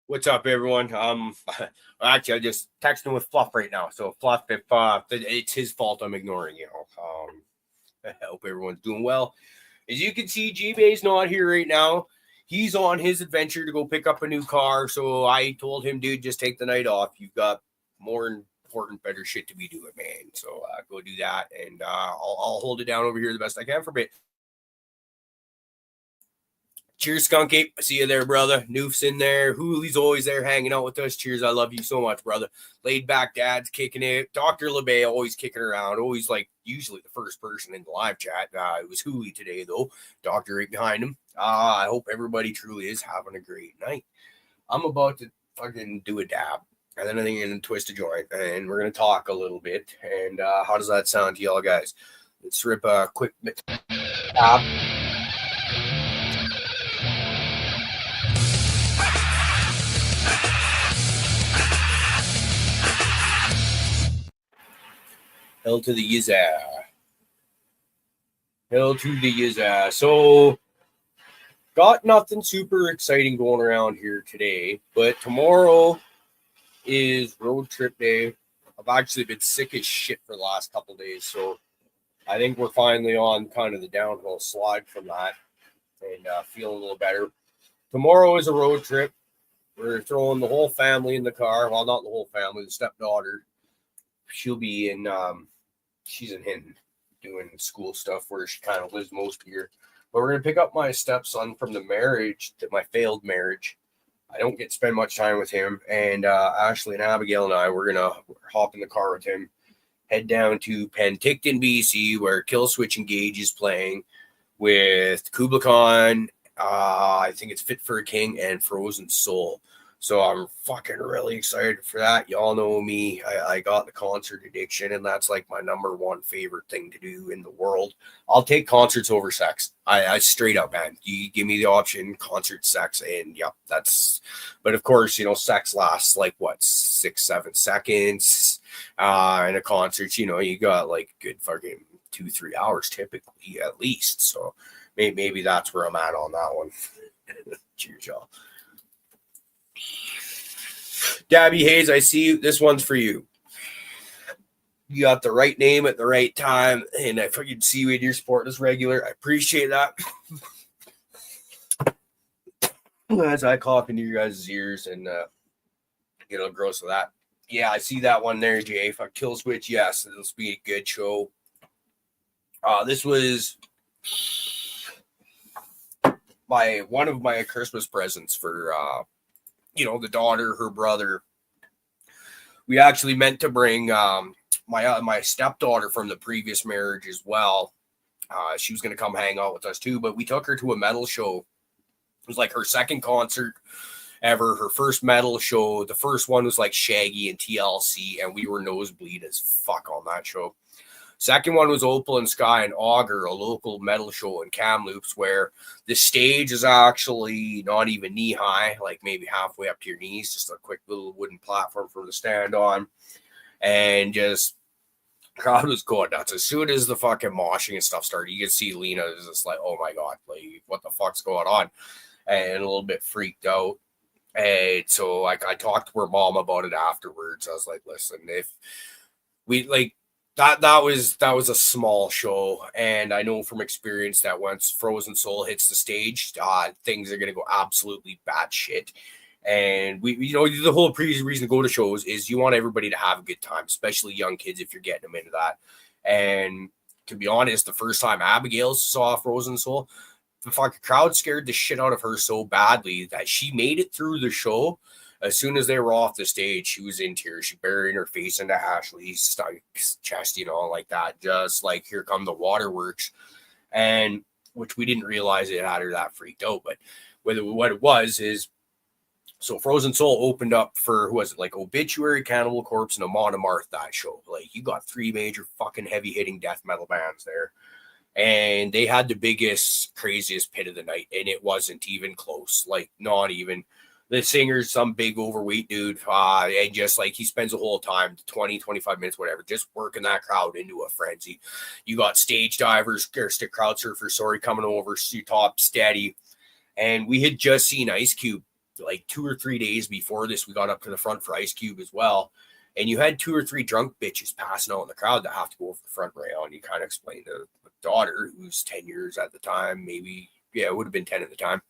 What's up, everyone? Actually, I just texting with Fluff right now. So, Fluff, if it's his fault, I'm ignoring you. I hope everyone's doing well. As you can see, G-Bay's not here right now. He's on his adventure to go pick up a new car. So I told him, dude, just take the night off. You've got more important, better shit to be doing, man. So go do that, and I'll hold it down over here the best I can for a bit. Cheers, Skunky. I see you there, brother. Noof's in there. Hoolie's always there hanging out with us. Cheers. I love you so much, brother. Laid back dad's kicking it. Dr. LeBay always kicking around. Always usually the first person in the live chat. It was Hoolie today, though. Doctor right behind him. I hope everybody truly is having a great night. I'm about to fucking do a dab. And then I think I'm going to twist a joint. And we're going to talk a little bit. And how does that sound to y'all guys? Let's rip a quick dab. Hell to the Yizza. Hell to the Yizza. So, got nothing super exciting going around here today, but tomorrow is road trip day. I've actually been sick as shit for the last couple days, so I think we're finally on kind of the downhill slide from that and feeling a little better. Tomorrow is a road trip. We're throwing the whole family in the car. Well, not the whole family, the stepdaughter. She'll be in... she's in Hinton doing school stuff where she kind of lives most of the year. But we're going to pick up my stepson from the marriage, my failed marriage. I don't get to spend much time with him. And Ashley and Abigail and I, we're going to hop in the car with him, head down to Penticton, BC, where Killswitch Engage is playing with Kubla Khan. I think it's Fit for a King and Frozen Soul. So I'm fucking really excited for that. Y'all know me. I got the concert addiction, and that's like my number one favorite thing to do in the world. I'll take concerts over sex. I straight up, man. You give me the option, concert, sex, and yeah, that's. But of course, sex lasts like what 6-7 seconds. In a concert, you got like good fucking 2-3 hours typically at least. So maybe that's where I'm at on that one. Cheers, y'all. Gabby Hayes, I see you. This one's for you. You got the right name at the right time, and I fucking see you in your sport as regular. I appreciate that. As I cough into your guys' ears and get a little gross with that. Yeah, I see that one there, Jay. Fuck Killswitch, yes, this will be a good show. This was one of my Christmas presents for the daughter, her brother. We actually meant to bring my stepdaughter from the previous marriage as well. She was going to come hang out with us too, but we took her to a metal show. It was like her second concert ever, her first metal show. The first one was like Shaggy and TLC, and we were nosebleed as fuck on that show. Second one was Opal and Sky and Augur, a local metal show in Kamloops, where the stage is actually not even knee high, like maybe halfway up to your knees, just a quick little wooden platform for the stand on. And just crowd was going nuts. As soon as the fucking moshing and stuff started, you could see Lena is just like, oh my God, like what the fuck's going on? And a little bit freaked out. And so I talked to her mom about it afterwards. I was like, listen, if we like, That was a small show, and I know from experience that once Frozen Soul hits the stage, things are gonna go absolutely batshit. And we the whole reason to go to shows is you want everybody to have a good time, especially young kids if you're getting them into that. And to be honest, the first time Abigail saw Frozen Soul, the fucking crowd scared the shit out of her so badly that she made it through the show. As soon as they were off the stage, she was in tears. She buried her face into Ashley's chest, like that. Just like, here come the waterworks. And which we didn't realize it had her that freaked out. But what it was is, so Frozen Soul opened up for, who was it, like Obituary, Cannibal Corpse, and Amon Amarth that show. Like, you got 3 major fucking heavy-hitting death metal bands there. And they had the biggest, craziest pit of the night. And it wasn't even close. Like, not even. The singer's some big overweight dude, and just like he spends the whole time, 20, 25 minutes, whatever, just working that crowd into a frenzy. You got stage divers, crowd surfers, coming over, top steady. And we had just seen Ice Cube like 2 or 3 days before this, we got up to the front for Ice Cube as well. And you had 2 or 3 drunk bitches passing out in the crowd that have to go over the front rail. And you kind of explained to the daughter, who's 10 years at the time, maybe, yeah, it would have been 10 at the time.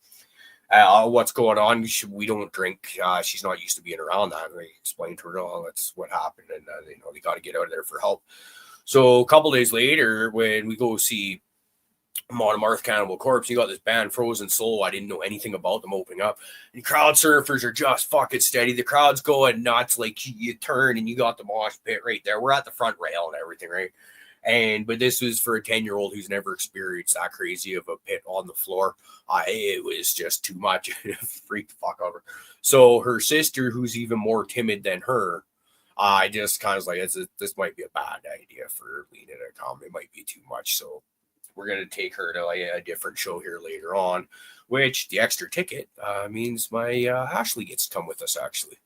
What's going on? We don't drink. She's not used to being around that. And I explained to her, oh, that's what happened. And, they got to get out of there for help. So a couple days later, when we go see Monomarth Cannibal Corpse, you got this band Frozen Soul. I didn't know anything about them opening up. And crowd surfers are just fucking steady. The crowd's going nuts. Like you turn and you got the mosh pit right there. We're at the front rail and everything, right? But this was for a 10-year-old who's never experienced that crazy of a pit on the floor. It was just too much. Freaked the fuck over. So her sister, who's even more timid than her, I just kind of was like, this might be a bad idea for Lena to come. It might be too much. So we're going to take her to a different show here later on, which the extra ticket means my Ashley gets to come with us, actually.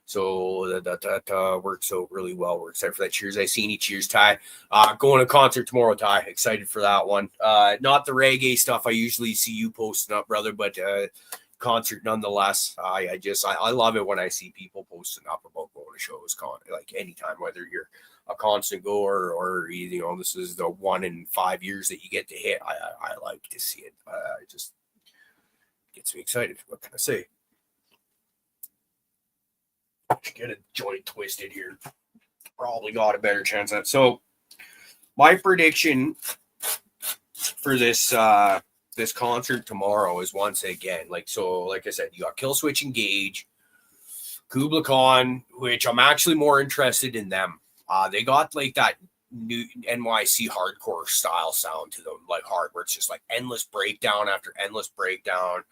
So that works out really well. We're excited for that. Cheers, I seen you. Cheers, Ty. Going to concert tomorrow, Ty. Excited for that one. Not the reggae stuff I usually see you posting up, brother, but concert nonetheless. I love it when I see people posting up about going to shows, like anytime, whether you're a constant goer or this is the 1 in 5 years that you get to hit. I like to see it. It just gets me excited. What can I say? Get a joint twisted here. Probably got a better chance at it. So my prediction for this this concert tomorrow is once again, like I said, you got Killswitch Engage, Kubla Khan, which I'm actually more interested in them. They got like that new NYC hardcore style sound to them, like hard, where it's just like endless breakdown after endless breakdown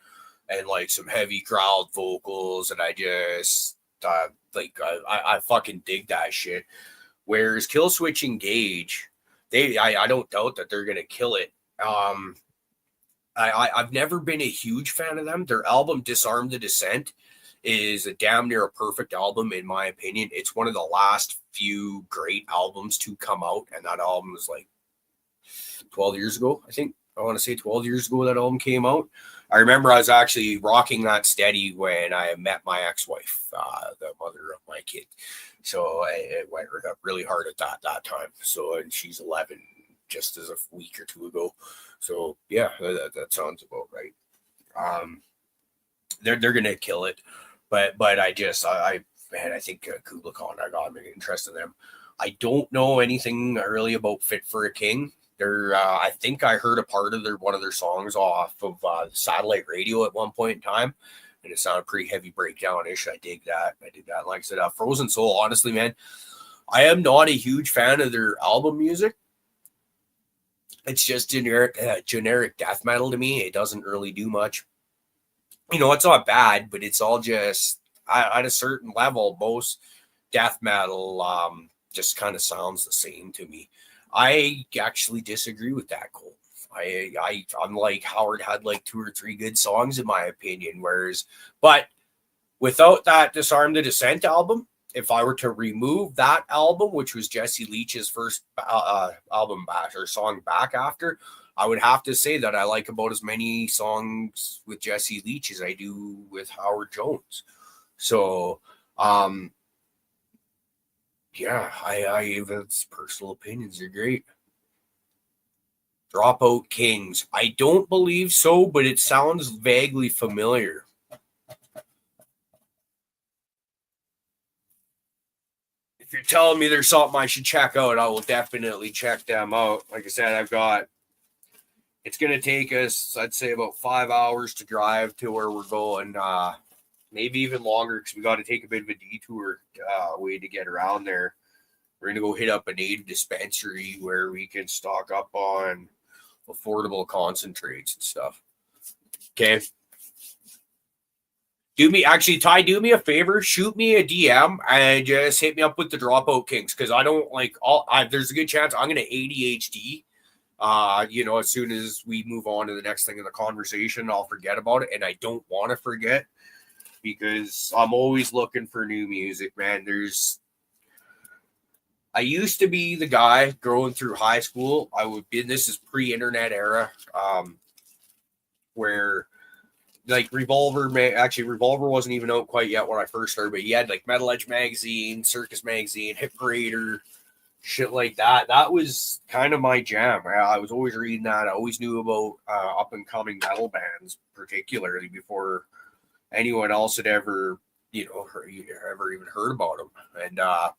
and like some heavy growled vocals. And I just I fucking dig that shit. Whereas Killswitch Engage, I don't doubt that they're gonna kill it. I've never been a huge fan of them. Their album Disarm the Descent is a damn near a perfect album in my opinion. It's one of the last few great albums to come out, and that album was like 12 years ago, I think. I want to say 12 years ago that album came out. I remember I was actually rocking that steady when I met my ex-wife, the mother of my kid. So I went up really hard at that time. So, and she's 11 just as a week or two ago. So yeah, that sounds about right. They're gonna kill it, but I think Kubla Khan, I got an interest in them. I don't know anything really about Fit for a King. I think I heard a part of one of their songs off of satellite radio at one point in time, and it sounded pretty heavy breakdown-ish. I dig that. Like I said, Frozen Soul, honestly, man, I am not a huge fan of their album music. It's just generic death metal to me. It doesn't really do much. It's not bad, but it's all just at a certain level. Most death metal just kind of sounds the same to me. I actually disagree with that, Cole. I'm like, Howard had like 2 or 3 good songs in my opinion, but without that Disarm the Descent album, if I were to remove that album, which was Jesse Leach's first album back or song back after, I would have to say that I like about as many songs with Jesse Leach as I do with Howard Jones. So, yeah, that's personal opinions are great. Dropout Kings. I don't believe so, but it sounds vaguely familiar. If you're telling me there's something I should check out, I will definitely check them out. Like I said, it's going to take us, I'd say, about 5 hours to drive to where we're going. Maybe even longer because we got to take a bit of a detour way to get around there. We're going to go hit up a native dispensary where we can stock up on affordable concentrates and stuff. Okay. Ty, do me a favor. Shoot me a DM and just hit me up with the Dropout Kings because I don't like there's a good chance I'm going to ADHD. As soon as we move on to the next thing in the conversation, I'll forget about it. And I don't want to forget because I'm always looking for new music, man. I used to be the guy growing through high school. This is pre-internet era, where like Revolver, actually Revolver wasn't even out quite yet when I first started, but he had like Metal Edge magazine, Circus magazine, Hit Parader, shit like that. That was kind of my jam. I was always reading that. I always knew about up and coming metal bands, particularly before anyone else had ever, ever even heard about them. And I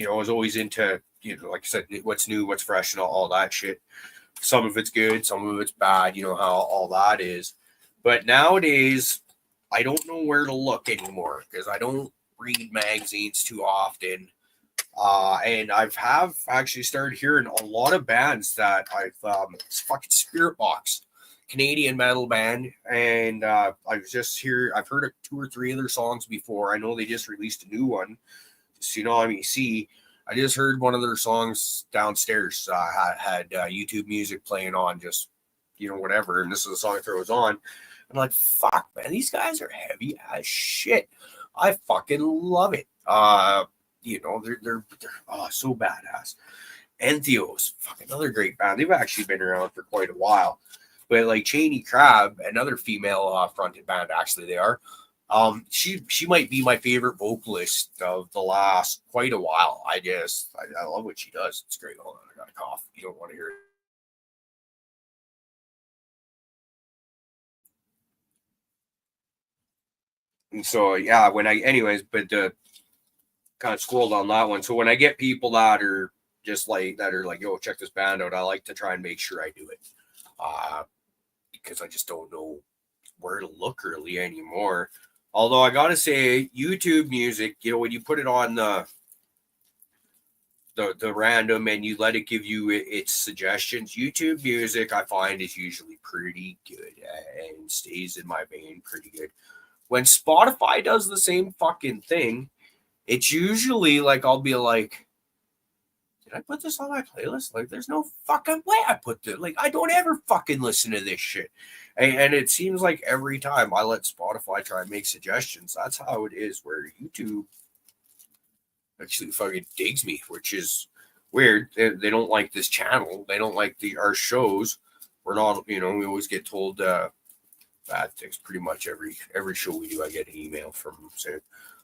was always into, like I said, what's new, what's fresh, and all that shit. Some of it's good, some of it's bad, how all that is. But nowadays, I don't know where to look anymore because I don't read magazines too often. And I've actually started hearing a lot of bands that it's fucking Spirit Box, Canadian metal band, and I've heard 2 or 3 of their songs before. I know they just released a new one, Tsunami Sea. I just heard one of their songs downstairs. Had YouTube music playing on, just whatever, and this is the song it throws on. I'm like, fuck, man, these guys are heavy as shit. I fucking love it. They're so badass. Entheos, fucking another great band. They've actually been around for quite a while. But like Cheney Crab, another female fronted band, actually they are. She might be my favorite vocalist of the last quite a while. I love what she does. It's great. Hold on, I got a cough. You don't want to hear it. And so kind of scrolled on that one. So when I get people that are like, yo, check this band out, I like to try and make sure I do it. Because I just don't know where to look really anymore. Although I gotta say, YouTube music, when you put it on the random and you let it give you its suggestions, YouTube music I find is usually pretty good and stays in my vein pretty good. When Spotify does the same fucking thing, it's usually like I'll be like, did I put this on my playlist? Like, there's no fucking way I put this. Like, I don't ever fucking listen to this shit. And it seems like every time I let Spotify try and make suggestions, that's how it is, where YouTube actually fucking digs me, which is weird. They don't like this channel. They don't like our shows. We're not, we always get told bad things pretty much every show we do. I get an email from them saying,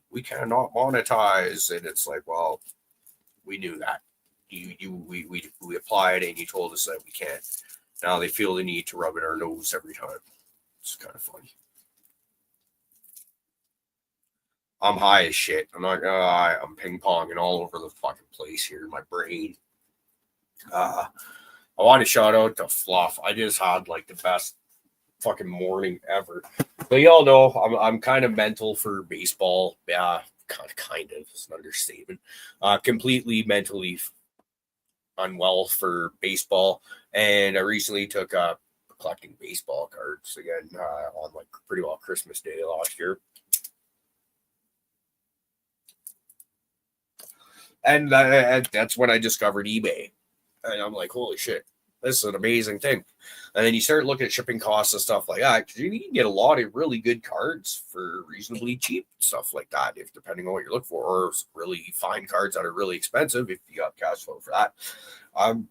we cannot monetize. And it's like, well, we knew that. We applied and you told us that we can't. Now they feel the need to rub it in our nose every time. It's kind of funny. I'm high as shit. I'm not gonna lie. I'm ping ponging all over the fucking place here in my brain. I want to shout out to Fluff. I just had like the best fucking morning ever. But y'all know I'm kind of mental for baseball. Yeah, kind of. It's an understatement. Completely mentally unwell for baseball, and I recently took up collecting baseball cards again on like pretty well Christmas Day last year, and that's when I discovered eBay, and I'm like, holy shit, this is an amazing thing. And then you start looking at shipping costs and stuff like that, because you can get a lot of really good cards for reasonably cheap, stuff like that, if depending on what you're looking for, or really fine cards that are really expensive if you got cash flow for that. I'm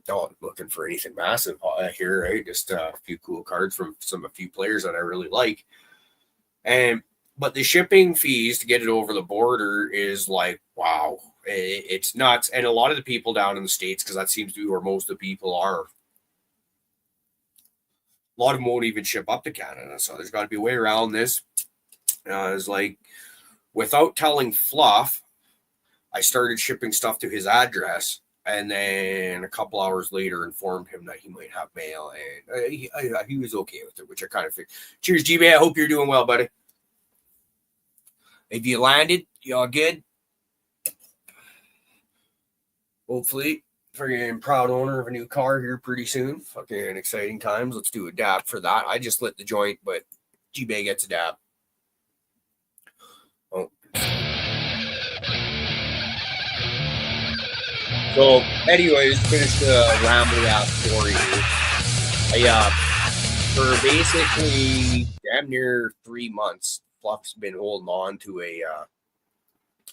not looking for anything massive here, right? Just a few cool cards from a few players that I really like. But the shipping fees to get it over the border is like, wow, it's nuts. And a lot of the people down in the States, because that seems to be where most of the people are, a lot of them won't even ship up to Canada. So there's got to be a way around this. It's like, without telling Fluff, I started shipping stuff to his address, and then a couple hours later informed him that he might have mail, and he was okay with it, which I kind of figured. Cheers, G-Man. I hope you're doing well, buddy. If you landed, y'all good? Hopefully. Freaking proud owner of a new car here pretty soon. Fucking exciting times. Let's do a dab for that. I just lit the joint, but G-Bay gets a dab. Oh. So, anyways, finish the rambling ass story here. For basically damn near 3 months, Fluff's been holding on to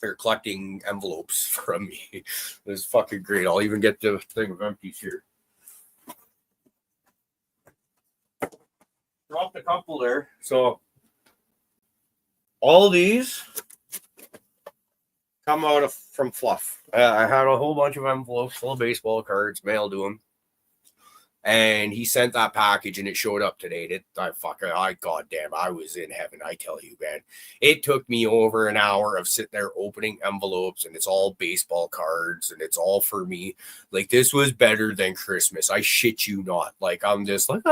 they're collecting envelopes from me. It's fucking great. I'll even get the thing of empties here. dropped a couple there. So all these come out from Fluff. I had a whole bunch of envelopes full of baseball cards mailed to him. And he sent that package and it showed up today. Goddamn, I was in heaven. I tell you, man, it took me over an hour of sitting there opening envelopes and it's all baseball cards and it's all for me. Like, this was better than Christmas. I shit you not. Like, I'm just like,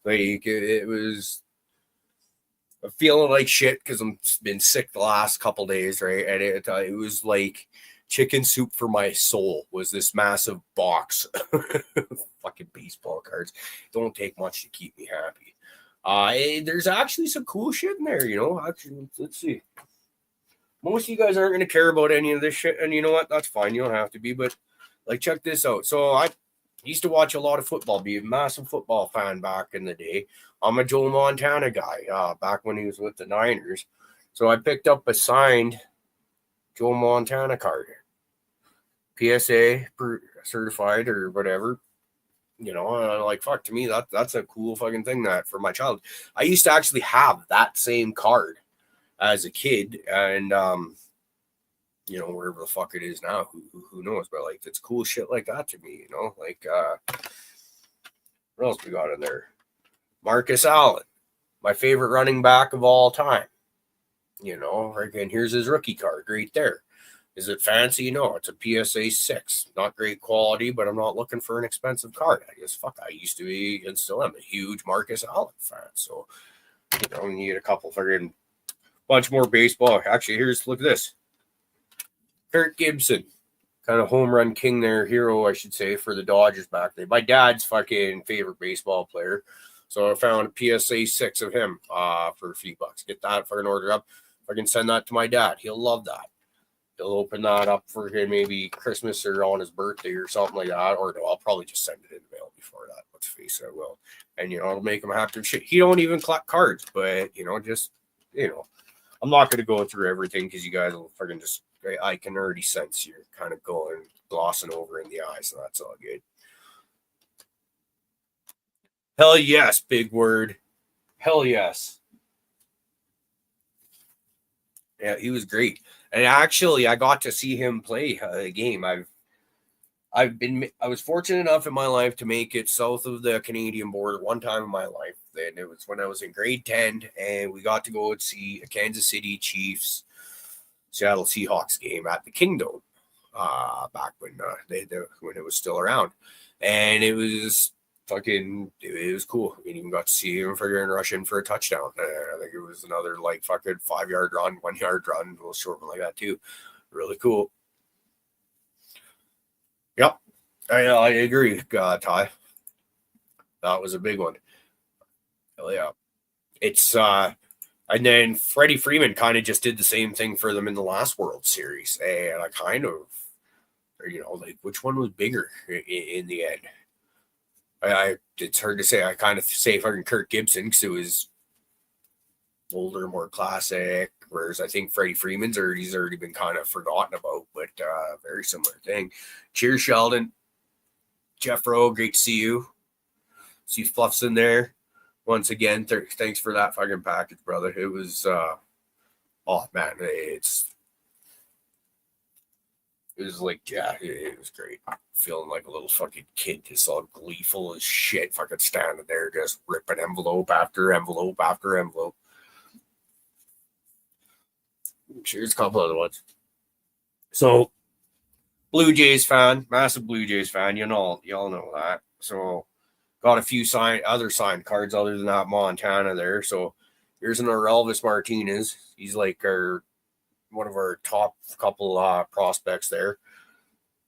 like it was feeling like shit because I'm been sick the last couple days, right? And it was like chicken soup for my soul was this massive box fucking baseball cards. Don't take much to keep me happy. There's actually some cool shit in there, you know. Actually, let's see. Most of you guys aren't going to care about any of this shit, and you know what? That's fine. You don't have to be, but like, check this out. So I used to watch a lot of football, be a massive football fan back in the day. I'm a Joe Montana guy, back when he was with the Niners. So I picked up a signed Joe Montana card. PSA certified or whatever, you know, like, fuck, to me, that's a cool fucking thing that for my child. I used to actually have that same card as a kid, and you know, wherever the fuck it is now, who knows, but like, it's cool shit like that to me, you know. Like, what else we got in there? Marcus Allen, my favorite running back of all time, you know. Again, here's his rookie card right there. Is it fancy? No, it's a PSA 6. Not great quality, but I'm not looking for an expensive card. I used to be and still am a huge Marcus Allen fan. So, you know, we need a couple fucking bunch more baseball. Actually, look at this. Kirk Gibson, kind of home run king there, hero, I should say, for the Dodgers back there. My dad's fucking favorite baseball player. So I found a PSA 6 of him for a few bucks. Get that fucking order up. If I can send that to my dad, he'll love that. He'll open that up for him maybe Christmas or on his birthday or something like that. Or no, I'll probably just send it in the mail before that. Let's face it, I will. And, you know, it'll make him happy. Shit, he don't even collect cards, but, you know, just, you know, I'm not going to go through everything because you guys will fucking just, I can already sense you're kind of going, glossing over in the eyes, so that's all good. Hell yes, big word. Hell yes. Yeah, he was great. And actually, I got to see him play a game. I was fortunate enough in my life to make it south of the Canadian border one time in my life. And it was when I was in grade 10, and we got to go and see a Kansas City Chiefs Seattle Seahawks game at the Kingdom, back when when it was still around. And it was it was cool. I even got to see him freaking rush in for a touchdown. I think it was another like fucking 5-yard run, 1-yard run, a little short one like that too. Really cool. Yep, I agree, Ty. That was a big one. Hell yeah. It's and then Freddie Freeman kind of just did the same thing for them in the last World Series, and I kind of, you know, like, which one was bigger in the end? It's hard to say. I kind of say fucking Kirk Gibson because it was older, more classic. Whereas I think Freddie Freeman's already been kind of forgotten about, but very similar thing. Cheers, Sheldon. Jeff Rowe, great to see you. See Fluff's in there once again. Thanks for that fucking package, brother. It was, oh man, it was like, yeah, it was great. Feeling like a little fucking kid, just all gleeful as shit, fucking standing there, just ripping envelope after envelope after envelope. Here's a couple other ones. So, Blue Jays fan, massive Blue Jays fan. Y'all know that. So, got a few other signed cards other than that Montana there. So, here's an Elvis Martinez. He's like one of our top couple prospects there.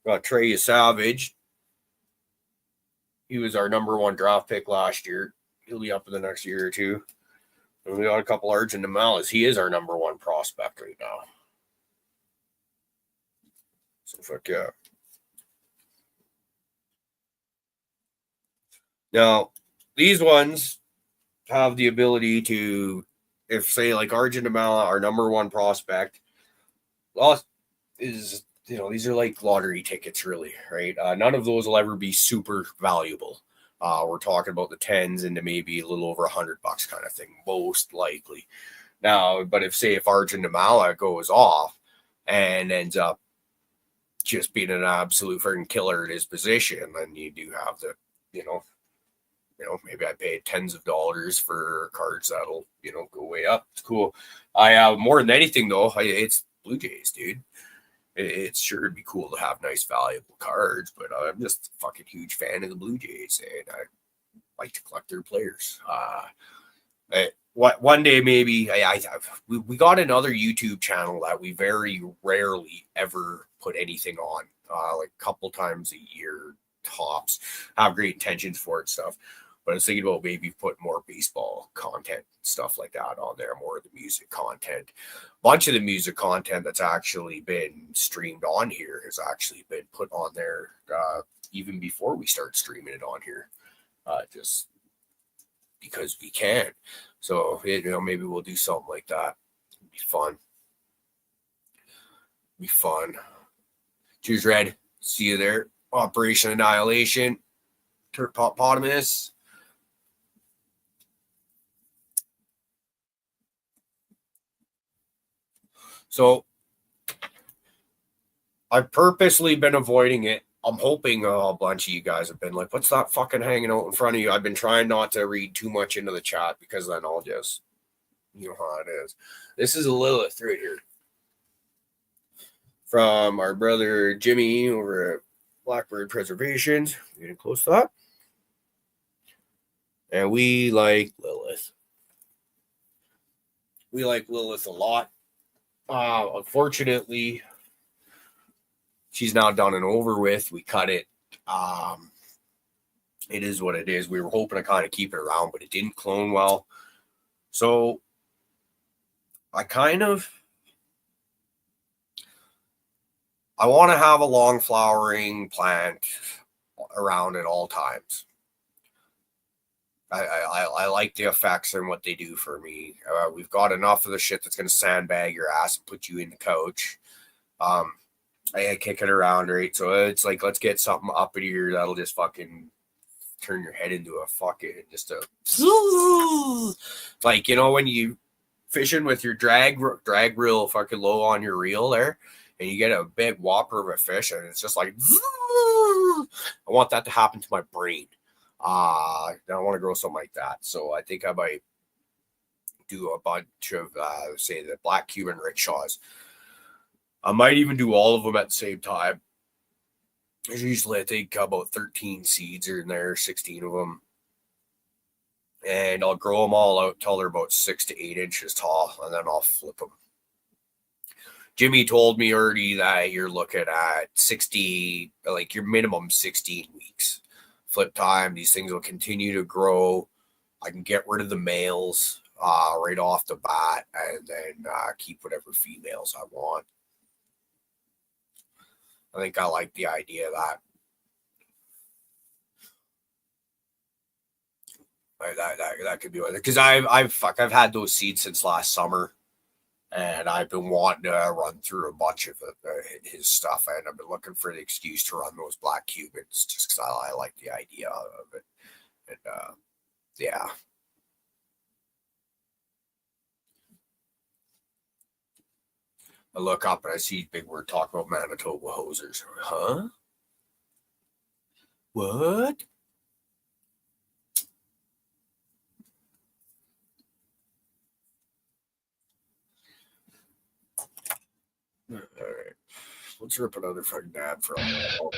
Got Trey Savage. He was our number 1 draft pick last year. He'll be up in the next year or two. And we got a couple Arjun Namalas. He is our number 1 prospect right now. So fuck yeah. Now, these ones have the ability to, if say like Arjun Namala, our number 1 prospect, is, you know, these are like lottery tickets, really, right? None of those will ever be super valuable, We're talking about the tens into maybe a little over $100 kind of thing, most likely. Now, but if Arjun Damala goes off and ends up just being an absolute freaking killer at his position, then you do have the, maybe I paid tens of dollars for cards that'll, go way up. It's cool. More than anything though, it's Blue Jays, dude. It's sure it'd be cool to have nice, valuable cards, but I'm just a fucking huge fan of the Blue Jays, and I like to collect their players. One day maybe we got another YouTube channel that we very rarely ever put anything on, like a couple times a year tops. Have great intentions for it stuff, but I was thinking about maybe put more baseball content, stuff like that on there, more of the music content. A bunch of the music content that's actually been streamed on here has actually been put on there even before we start streaming it on here, just because we can. So, maybe we'll do something like that. It'd be fun. Be fun. Cheers, Red. See you there. Operation Annihilation. Turpopotamus. So, I've purposely been avoiding it. I'm hoping a bunch of you guys have been like, what's that fucking hanging out in front of you? I've been trying not to read too much into the chat because then I'll just, how it is. This is a Lilith right here from our brother Jimmy over at Blackbird Preservations. Getting close to that. And we like Lilith. We like Lilith a lot. Unfortunately, she's now done and over with. We cut it. It is what it is. We were hoping to kind of keep it around, but it didn't clone well. So I want to have a long flowering plant around at all times. I like the effects and what they do for me. We've got enough of the shit that's going to sandbag your ass and put you in the couch. I kick it around, right? So it's like, let's get something up in here that'll just fucking turn your head into a fucking, just a, like, when you fishing with your drag reel fucking low on your reel there, and you get a big whopper of a fish, and it's just like, I want that to happen to my brain. I want to grow something like that. So I think I might do a bunch of, say, the black Cuban rickshaws. I might even do all of them at the same time. There's usually, I think, about 13 seeds are in there, 16 of them. And I'll grow them all out till they're about 6 to 8 inches tall, and then I'll flip them. Jimmy told me already that you're looking at 60, like your minimum 16 weeks. Flip time, these things will continue to grow. I can get rid of the males right off the bat, and then keep whatever females I want. I think I like the idea of that. That could be one, because I've had those seeds since last summer, and I've been wanting to run through a bunch of his stuff, and I've been looking for the excuse to run those black Cubans just because I like the idea of it. And yeah. I look up and I see big word talk about Manitoba hosers. Huh? What? All right. Let's rip another fucking dab for all.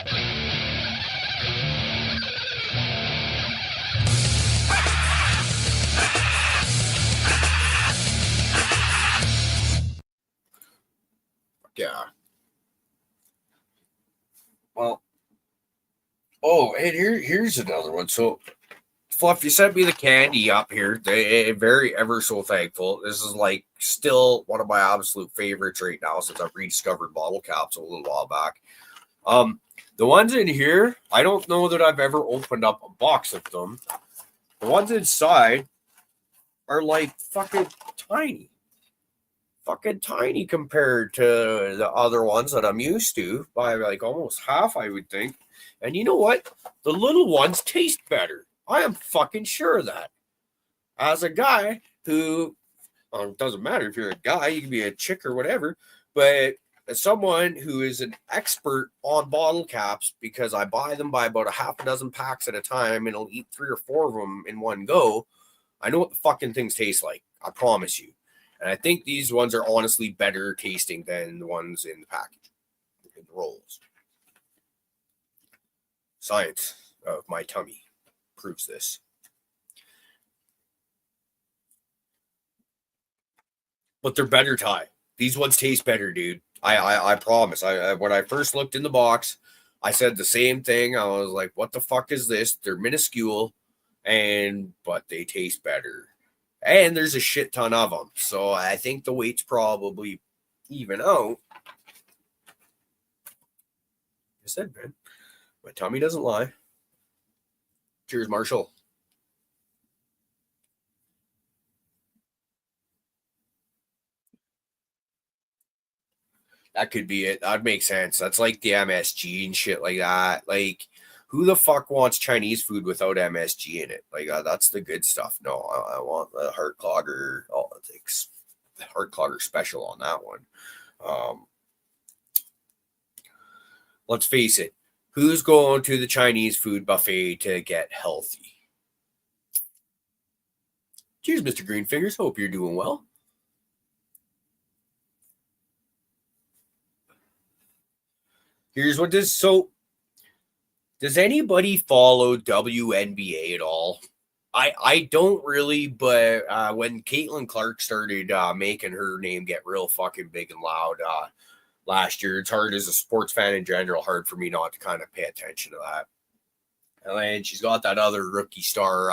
Yeah. Well. Oh, and here's another one. So, Fluff, you sent me the candy up here. Very ever so thankful. This is like still one of my absolute favorites right now since I've rediscovered bottle caps a little while back. The ones in here, I don't know that I've ever opened up a box of them. The ones inside are like fucking tiny. Fucking tiny compared to the other ones that I'm used to by like almost half, I would think. And you know what? The little ones taste better. I am fucking sure of that. As a guy who, it doesn't matter if you're a guy, you can be a chick or whatever, but as someone who is an expert on bottle caps, because I buy them by about a half a dozen packs at a time and I'll eat 3 or 4 of them in one go, I know what the fucking things taste like. I promise you. And I think these ones are honestly better tasting than the ones in the package, in the rolls. Science of my tummy proves this. But they're better, Ty. These ones taste better, dude. I promise. I when I first looked in the box, I said the same thing. I was like, "What the fuck is this?" They're minuscule, but they taste better. And there's a shit ton of them, so I think the weights probably even out. Like I said, man, my tummy doesn't lie. Cheers, Marshall. That could be it. That'd make sense. That's like the MSG and shit like that. Like, who the fuck wants Chinese food without MSG in it? Like, that's the good stuff. No, I want the heart clogger. Oh, it's the heart clogger special on that one. Let's face it. Who's going to the Chinese food buffet to get healthy? Cheers, Mr. Greenfingers. Hope you're doing well. Here's what this. So, does anybody follow WNBA at all? I don't really, but when Caitlin Clark started making her name get real fucking big and loud last year, it's hard as a sports fan in general, hard for me not to kind of pay attention to that. And then she's got that other rookie star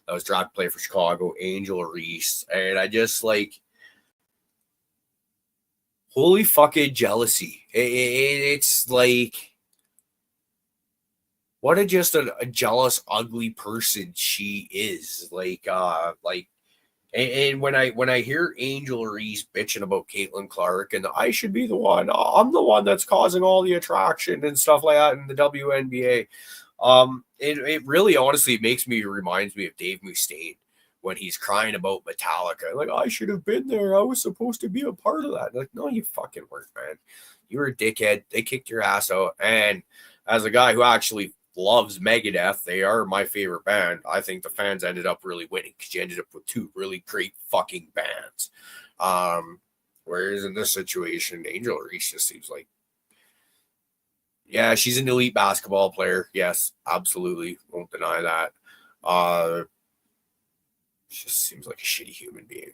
that was drafted to play for Chicago, Angel Reese. And I just like, holy fucking jealousy. It's like, what a jealous, ugly person she is. And when I hear Angel Reese bitching about Caitlin Clark and I should be the one, I'm the one that's causing all the attraction and stuff like that in the WNBA. It really honestly reminds me of Dave Mustaine when he's crying about Metallica. Like, I should have been there. I was supposed to be a part of that. Like, no, you fucking weren't, man. You were a dickhead. They kicked your ass out. And as a guy who actually loves Megadeth, they are my favorite band. I think the fans ended up really winning because you ended up with 2 really great fucking bands. Whereas in this situation, Angel Reese just seems like, yeah, she's an elite basketball player. Yes, absolutely. Won't deny that. She just seems like a shitty human being.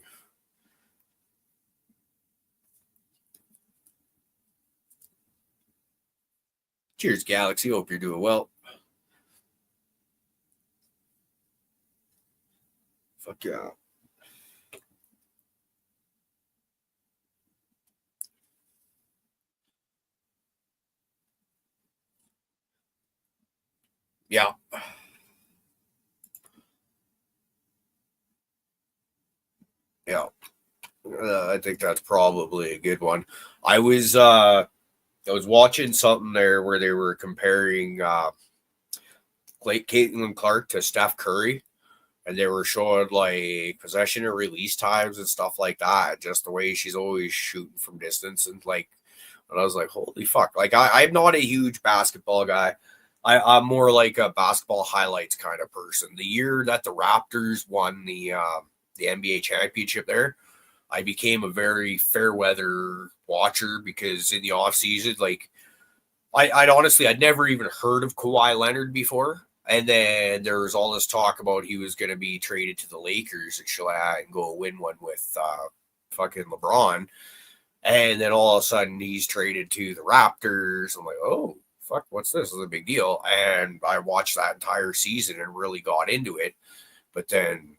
Cheers, Galaxy. Hope you're doing well. Fuck yeah. Yeah. Yeah. I think that's probably a good one. I was watching something there where they were comparing Caitlin Clark to Steph Curry, and they were showing like possession and release times and stuff like that. Just the way she's always shooting from distance and I was like, holy fuck! Like I'm not a huge basketball guy. I'm more like a basketball highlights kind of person. The year that the Raptors won the NBA championship there, I became a very fair weather watcher because in the off season, like I'd never even heard of Kawhi Leonard before. And then there was all this talk about he was going to be traded to the Lakers and go win one with fucking LeBron. And then all of a sudden he's traded to the Raptors. I'm like, oh, fuck, what's this? This is a big deal. And I watched that entire season and really got into it. But then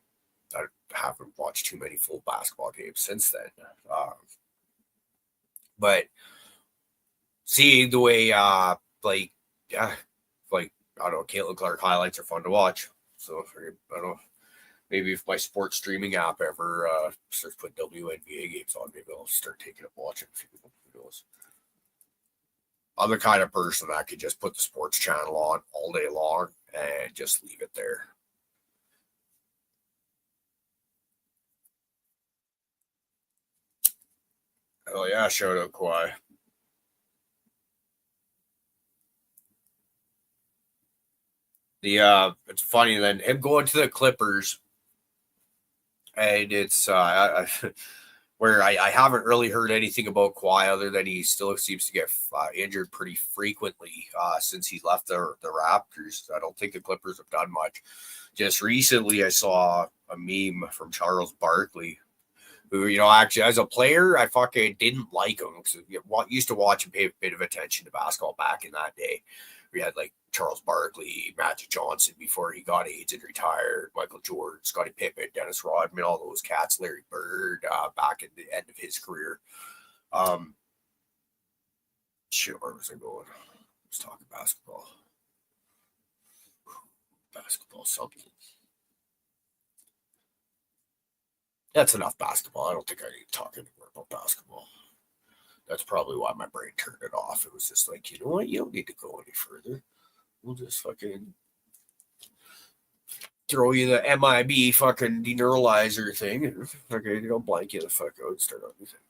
I haven't watched too many full basketball games since then. But seeing the way, I don't know, Caitlin Clark highlights are fun to watch. So I don't know, maybe if my sports streaming app ever starts putting WNBA games on, maybe I'll start taking up watching a few videos. I'm the kind of person that could just put the sports channel on all day long and just leave it there. Oh yeah, shout out Kawhi. It's funny then him going to the Clippers, and it's where I haven't really heard anything about Kawhi other than he still seems to get injured pretty frequently since he left the Raptors. I don't think the Clippers have done much. Just recently, I saw a meme from Charles Barkley, who, actually as a player, I fucking didn't like him because used to watch and pay a bit of attention to basketball back in that day. We had like Charles Barkley, Magic Johnson before he got AIDS and retired, Michael Jordan, Scottie Pippen, Dennis Rodman, all those cats, Larry Bird, back at the end of his career. Shit, where was I going? Let's talk basketball. Basketball something. That's enough basketball. I don't think I need to talk anymore about basketball. That's probably why my brain turned it off. It was just like, you know what? You don't need to go any further. We'll just fucking throw you the MIB fucking deneuralizer thing. Okay, blank you the fuck out and start on anything.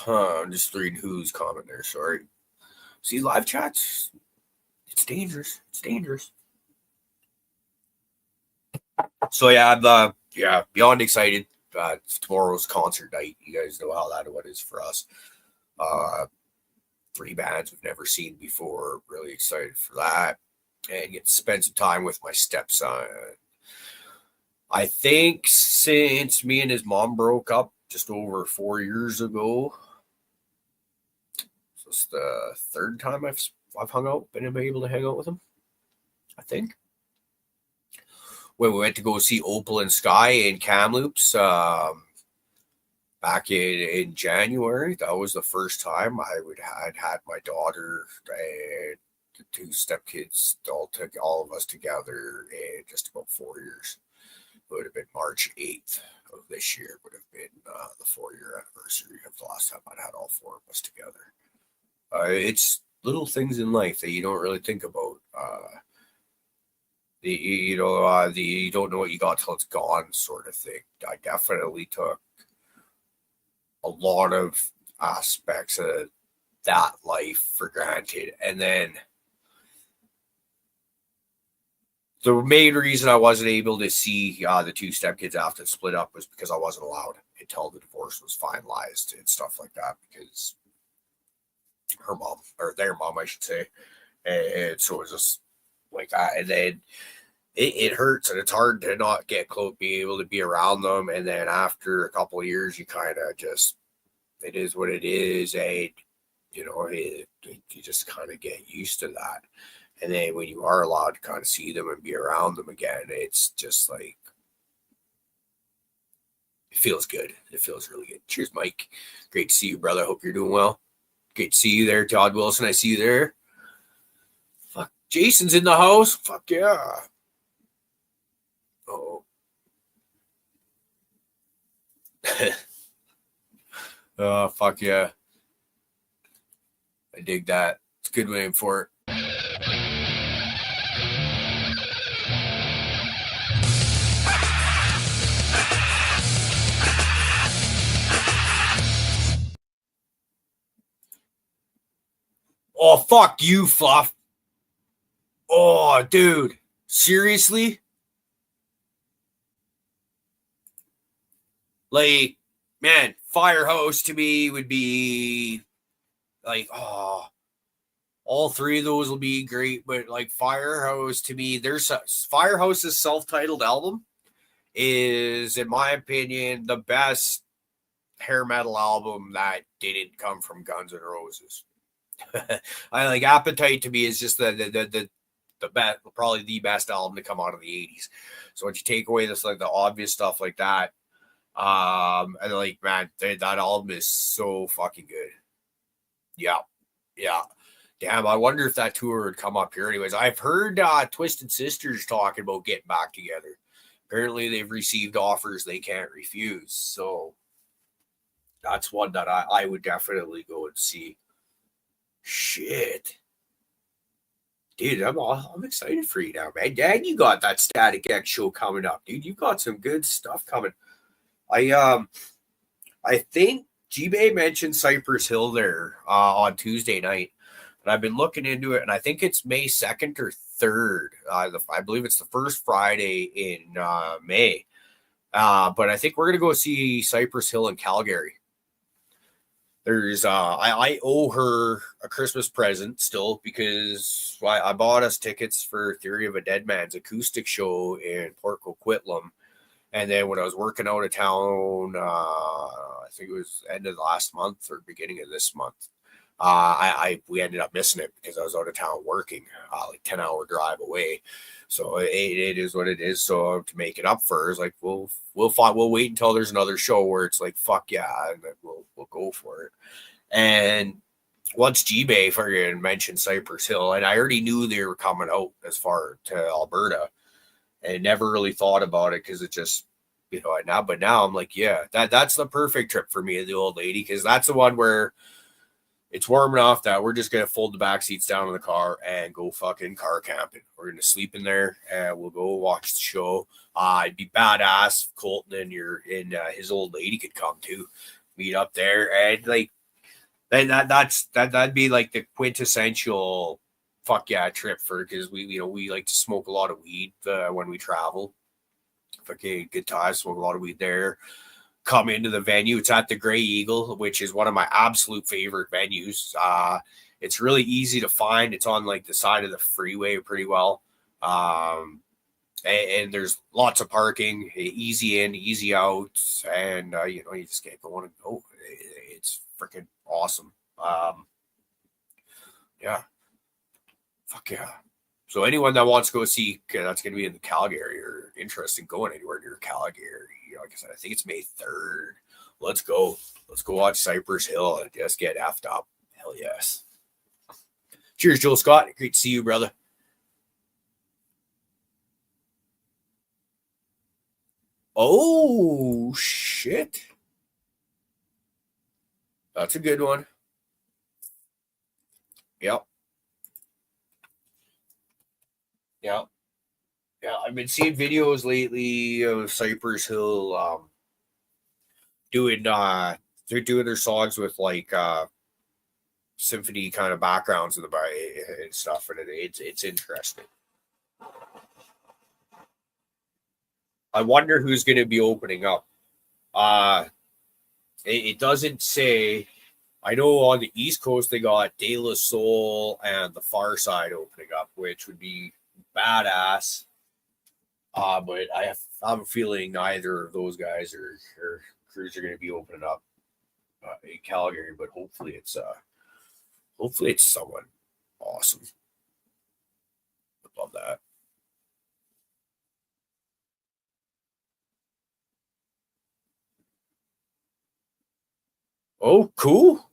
I'm just reading who's comment there. Sorry. See, live chats, it's dangerous. It's dangerous. So yeah, I'm beyond excited. Tomorrow's concert night. You guys know how what is for us. 3 bands we've never seen before. Really excited for that, and get to spend some time with my stepson. I think since me and his mom broke up just over 4 years ago, so it's the 3rd time I've hung out, been able to hang out with him. I think. When we went to go see Opal and Sky in Kamloops back in January, that was the first time I'd had my daughter and the 2 stepkids all of us together in just about 4 years. It would have been March 8th of this year. Would have been the 4-year anniversary of the last time I'd had all 4 of us together. It's little things in life that you don't really think about. You don't know what you got till it's gone, sort of thing. I definitely took a lot of aspects of that life for granted, and then the main reason I wasn't able to see the 2 stepkids after it split up was because I wasn't allowed until the divorce was finalized and stuff like that, because her mom, or their mom, I should say, and so it was just like that, and then it hurts, and it's hard to not get close, be able to be around them. And then after a couple of years, you kind of just, it is what it is. And, you just kind of get used to that. And then when you are allowed to kind of see them and be around them again, it's just like, it feels good. It feels really good. Cheers, Mike. Great to see you, brother. Hope you're doing well. Great to see you there, Todd Wilson. I see you there. Fuck, Jason's in the house. Fuck yeah. Oh. Oh, fuck yeah. I dig that. It's a good name for it. Oh, fuck you, Fluff. Oh, dude. Seriously? Like, man, Firehouse to me would be like, oh, all 3 of those will be great, but like Firehouse to me, Firehouse's self-titled album is, in my opinion, the best hair metal album that didn't come from Guns N' Roses. I like Appetite to me is just the best, probably the best album to come out of the 80s. So once you take away this, like the obvious stuff like that, and like, man, that album is so fucking good. Yeah. Damn, I wonder if that tour would come up here. Anyways, I've heard Twisted Sisters talking about getting back together. Apparently, they've received offers they can't refuse. So that's one that I would definitely go and see. Shit. Dude, I'm excited for you now, man. Dad, you got that Static X show coming up, dude. You got some good stuff coming. I I think G-Bay mentioned Cypress Hill there on Tuesday night, and I've been looking into it, and I think it's May 2nd or 3rd. I believe it's the first Friday in May. But I think we're gonna go see Cypress Hill in Calgary. There's I owe her a Christmas present still because I bought us tickets for Theory of a Dead Man's acoustic show in Port Coquitlam. And then when I was working out of town, I think it was end of last month or beginning of this month, we ended up missing it because I was out of town working, like 10-hour drive away. So it is what it is. So to make it up for, it's like we'll wait until there's another show where it's like fuck yeah, and then we'll go for it. And once G-Bay fucking mentioned Cypress Hill, and I already knew they were coming out as far to Alberta, and never really thought about it because it just now I'm like, yeah, that's the perfect trip for me and the old lady, because that's the one where it's warm enough that we're just gonna fold the back seats down in the car and go fucking car camping. We're gonna sleep in there and we'll go watch the show. It'd be badass if Colton and his old lady could come too, meet up there, and like that'd be like the quintessential fuck yeah trip for, because we like to smoke a lot of weed when we travel. Okay, good time, smoke a lot of weed there. Come into the venue. It's at the Grey Eagle, which is one of my absolute favorite venues. It's really easy to find. It's on like the side of the freeway pretty well. And there's lots of parking, easy in, easy out, and you just get going and go. It's freaking awesome. Yeah, fuck yeah. So anyone that wants to go see, that's going to be in the Calgary or interested in going anywhere near Calgary, like I said, I think it's May 3rd. Let's go. Let's go watch Cypress Hill and just get effed up. Hell yes. Cheers, Joel Scott. Great to see you, brother. Oh, shit. That's a good one. Yep. Yeah. Yeah. I've been seeing videos lately of Cypress Hill doing they're doing their songs with like symphony kind of backgrounds in the and stuff, and it's interesting. I wonder who's going to be opening up. It doesn't say. I know on the East Coast they got De La Soul and the Far Side opening up, which would be badass. But I have a feeling neither of those guys or crews are going to be opening up in Calgary. But hopefully it's someone awesome. I love that. Oh, cool.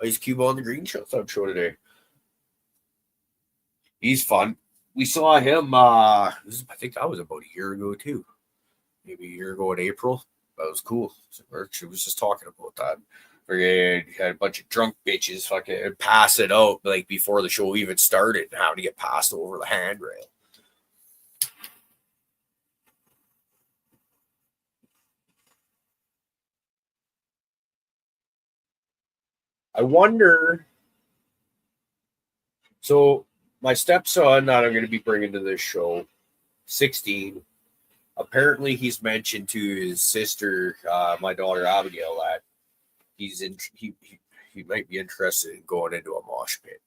Ice Cube on the Green Show today. He's fun. We saw him. I think that was about a year ago too. Maybe a year ago in April. That was cool. So she was just talking about that. We had a bunch of drunk bitches fucking pass it out like before the show even started, and how to get passed over the handrail. I wonder. So my stepson that I'm going to be bringing to this show, 16. Apparently, he's mentioned to his sister, my daughter Abigail, that he might be interested in going into a mosh pit.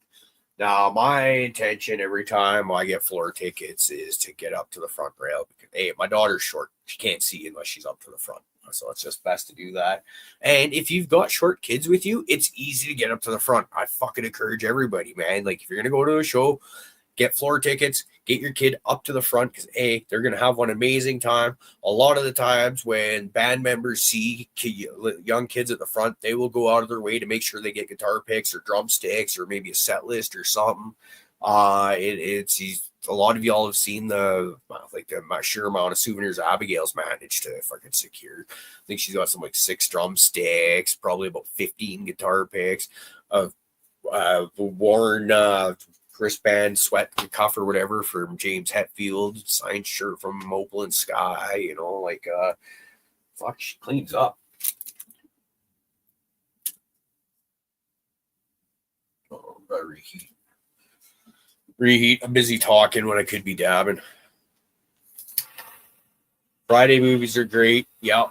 Now, my intention every time I get floor tickets is to get up to the front rail because, hey, my daughter's short. She can't see unless she's up to the front. So it's just best to do that. And if you've got short kids with you, it's easy to get up to the front. I fucking encourage everybody, man. Like, if you're going to go to a show, get floor tickets, get your kid up to the front because, A, they're going to have one amazing time. A lot of the times when band members see young kids at the front, they will go out of their way to make sure they get guitar picks or drumsticks or maybe a set list or something. It's a lot of y'all have seen the sheer amount of souvenirs Abigail's managed to fucking secure. I think she's got some like 6 drumsticks, probably about 15 guitar picks, worn wristband, sweat cuff or whatever from James Hetfield, signed shirt from Mopal and Sky, like fuck, she cleans up. Oh, gotta reheat. Reheat. I'm busy talking when I could be dabbing. Friday movies are great. Yep.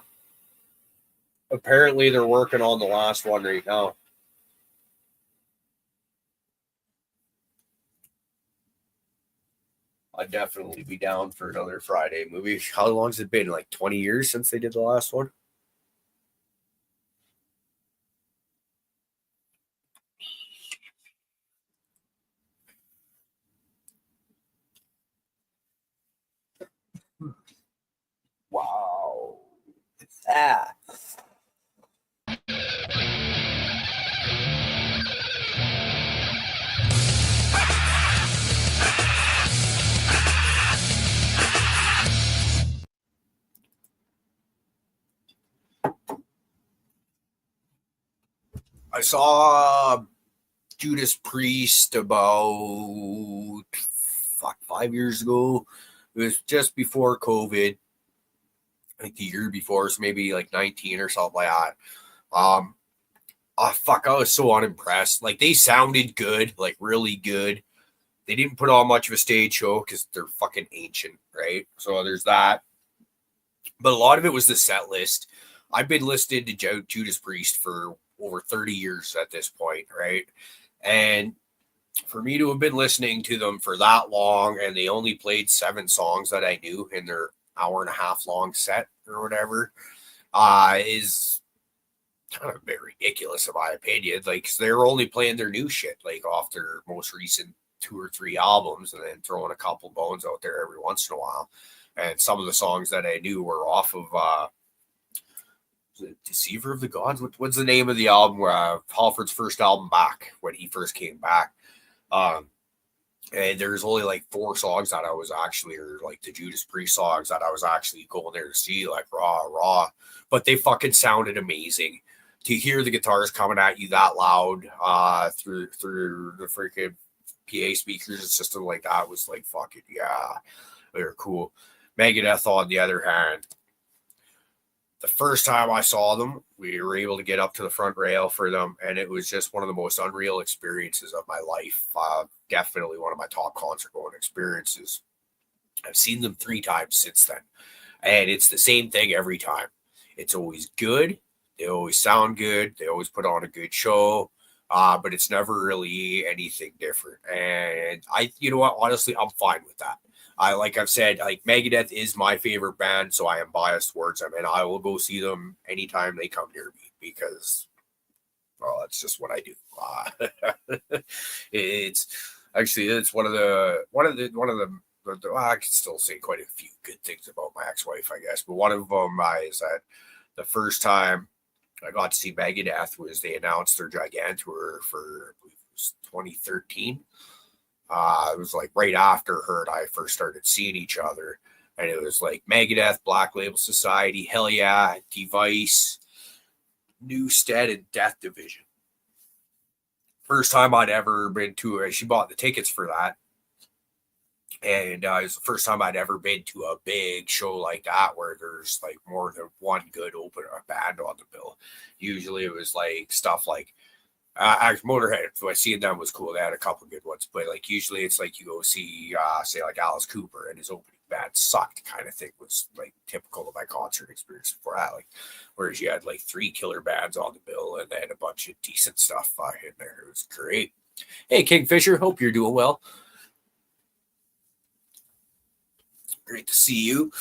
Apparently they're working on the last one right now. I'd definitely be down for another Friday movie. How long has it been? Like 20 years since they did the last one? Wow. Ah. I saw Judas Priest about 5 years ago. It was just before COVID. I think the year before, so maybe like 19 or something like that. I was so unimpressed. Like, they sounded good, like really good. They didn't put on much of a stage show because they're fucking ancient, right? So there's that. But a lot of it was the set list. I've been listening to Judas Priest for over 30 years at this point, right? And for me to have been listening to them for that long, and they only played 7 songs that I knew in their hour and a half long set or whatever, is kind of a bit ridiculous in my opinion. Like, they're only playing their new shit, like off their most recent 2 or 3 albums, and then throwing a couple bones out there every once in a while. And some of the songs that I knew were off of Deceiver of the Gods. What's the name of the album? Halford's first album back when he first came back. And there's only like 4 songs that I was actually, or like the Judas Priest songs that I was actually going there to see, like raw. But they fucking sounded amazing. To hear the guitars coming at you that loud through the freaking PA speakers and system like that was like fucking, yeah, they're cool. Megadeth, on the other hand, the first time I saw them, we were able to get up to the front rail for them, and it was just one of the most unreal experiences of my life. Definitely one of my top concert going experiences. I've seen them 3 times since then, and it's the same thing every time. It's always good. They always sound good. They always put on a good show, but it's never really anything different. And you know what? Honestly, I'm fine with that. Like I've said, like Megadeth is my favorite band, so I am biased towards them, and I will go see them anytime they come near me because, well, that's just what I do. It's one of the well, I can still say quite a few good things about my ex-wife, I guess, but one of them is that the first time I got to see Megadeth was they announced their Gigantour for, I believe it was 2013. It was like right after her and I first started seeing each other. And it was like Megadeth, Black Label Society, Hell Yeah, Device, Newstead, and Death Division. First time I'd ever been to her. She bought the tickets for that. And it was the first time I'd ever been to a big show like that where there's like more than one good opener band on the bill. Usually it was like stuff like Motorhead, so I seen them was cool. They had a couple good ones, but like usually it's like you go see, say like Alice Cooper and his opening band sucked kind of thing was like typical of my concert experience before that. Like, whereas you had like 3 killer bands on the bill and then a bunch of decent stuff in there. It was great. Hey, Kingfisher, hope you're doing well. Great to see you.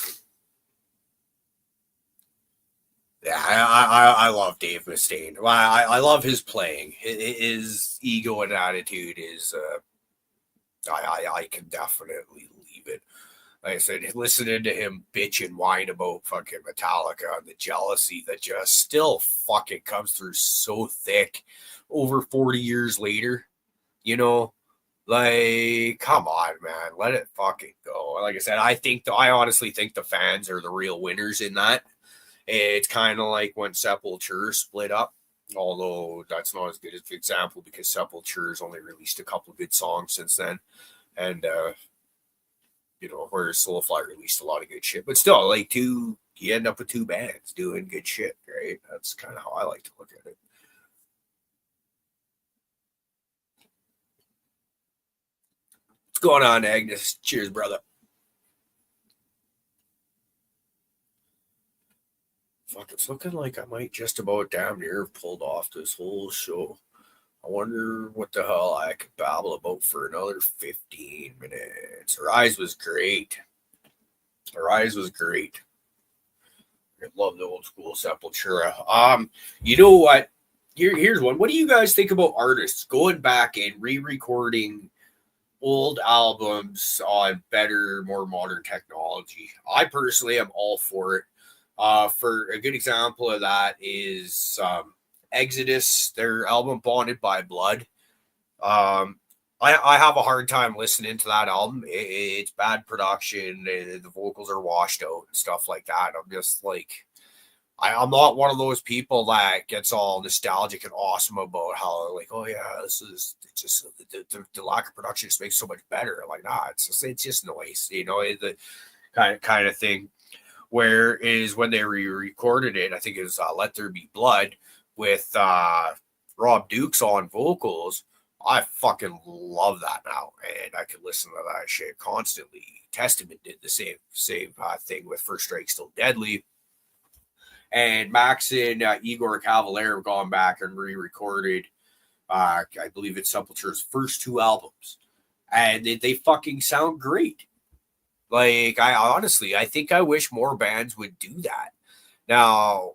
Yeah, I love Dave Mustaine. I love his playing. His ego and attitude is, I can definitely leave it. Like I said, listening to him bitch and whine about fucking Metallica and the jealousy that just still fucking comes through so thick over 40 years later, you know? Like, come on, man, let it fucking go. Like I said, I honestly think the fans are the real winners in that. It's kind of like when Sepultura split up. Although that's not as good as an example because Sepulture's only released a couple of good songs since then. And whereas Soulfly released a lot of good shit. But still, like you end up with two bands doing good shit, right? That's kind of how I like to look at it. What's going on, Agnes? Cheers, brother. Fuck, it's looking like I might just about damn near have pulled off this whole show. I wonder what the hell I could babble about for another 15 minutes. Her eyes was great. Her eyes was great. I love the old school Sepultura. You know what? Here's one. What do you guys think about artists going back and re-recording old albums on better, more modern technology? I personally am all for it. For a good example of that is Exodus, their album Bonded by Blood. I have a hard time listening to that album. It's bad production. The vocals are washed out and stuff like that. I'm just like, I'm not one of those people that gets all nostalgic and awesome about how like, oh yeah, it's just the lack of production just makes it so much better. I'm like, nah, it's just noise, the kind of thing. Whereas when they re-recorded it, I think it was Let There Be Blood with Rob Dukes on vocals. I fucking love that now, and I could listen to that shit constantly. Testament did the same thing with First Strike Still Deadly. And Max and Igor Cavalier have gone back and re-recorded, I believe it's Sepulture's first two albums. And they fucking sound great. Like, I think I wish more bands would do that. Now,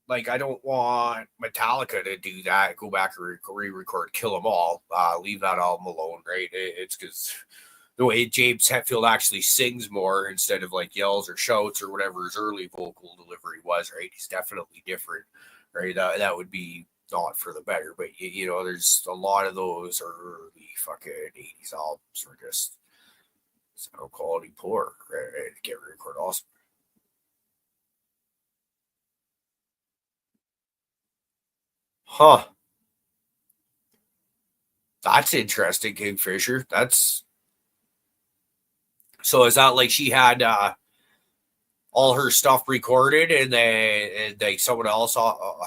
like, I don't want Metallica to do that, go back and re-record Kill 'Em All, leave that album alone, right? It's because the way James Hetfield actually sings more instead of like yells or shouts or whatever his early vocal delivery was, right? He's definitely different, right? That would be not for the better, but there's a lot of those early fucking 80s albums are just sound quality poor, right? Get record awesome. Huh. That's interesting, Kingfisher. So is that like she had all her stuff recorded and they someone else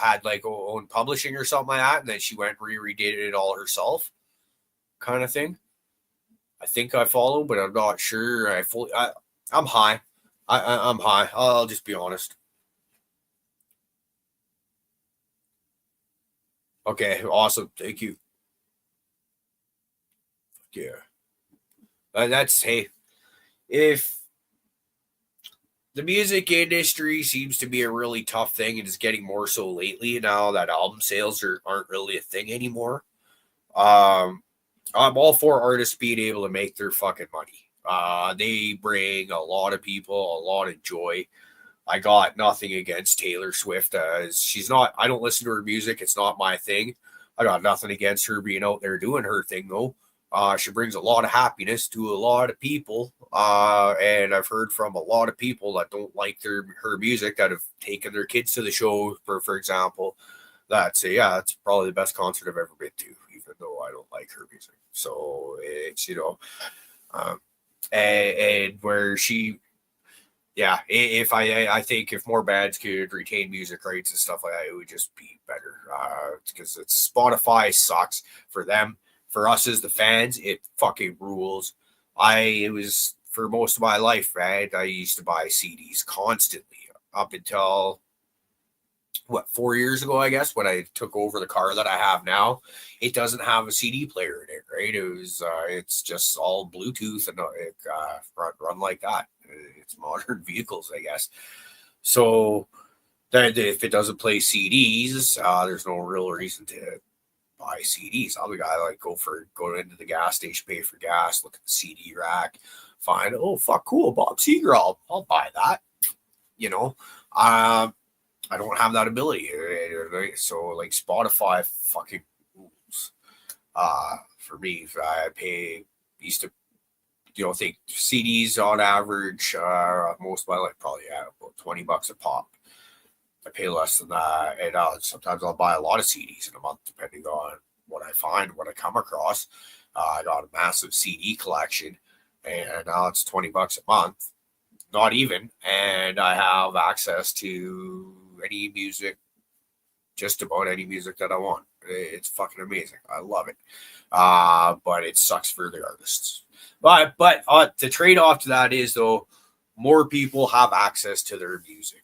had like own publishing or something like that, and then she went redid it all herself, kind of thing? I think I follow, but I'm not sure. I'm high. I'm high. I'll just be honest. Okay, awesome. Thank you. Yeah. That's hey, if the music industry seems to be a really tough thing and is getting more so lately now that album sales aren't really a thing anymore. I'm all for artists being able to make their fucking money. They bring a lot of people a lot of joy. I got nothing against Taylor Swift as she's not. I don't listen to her music. It's not my thing. I got nothing against her being out there doing her thing though. She brings a lot of happiness to a lot of people, and I've heard from a lot of people that don't like her music that have taken their kids to the show, for example. That say, yeah, it's probably the best concert I've ever been to, even though I don't like her music. So it's um, and where she yeah, if I think if more bands could retain music rights and stuff like that, it would just be better. Because it's Spotify sucks for them. For us as the fans, it fucking rules. It was for most of my life, right? I used to buy CDs constantly up until 4 years ago, I guess, when I took over the car that I have now. It doesn't have a CD player in it, right? It's just all Bluetooth and it run like that. It's modern vehicles, I guess. So that if it doesn't play CDs, there's no real reason to buy CDs. I'll be like go into the gas station, pay for gas, look at the CD rack, find fuck cool Bob Seger, I'll buy that. You know, I don't have that ability, right? So like Spotify fucking rules. For me, I pay used to think CDs on average most of my life probably about $20 a pop. I pay less than that, and sometimes I'll buy a lot of CDs in a month, depending on what I find, what I come across. I got a massive CD collection, and now it's $20 a month, not even, and I have access to any music, just about any music that I want. It's fucking amazing. I love it. But it sucks for the artists. But the trade off to that is, though, more people have access to their music.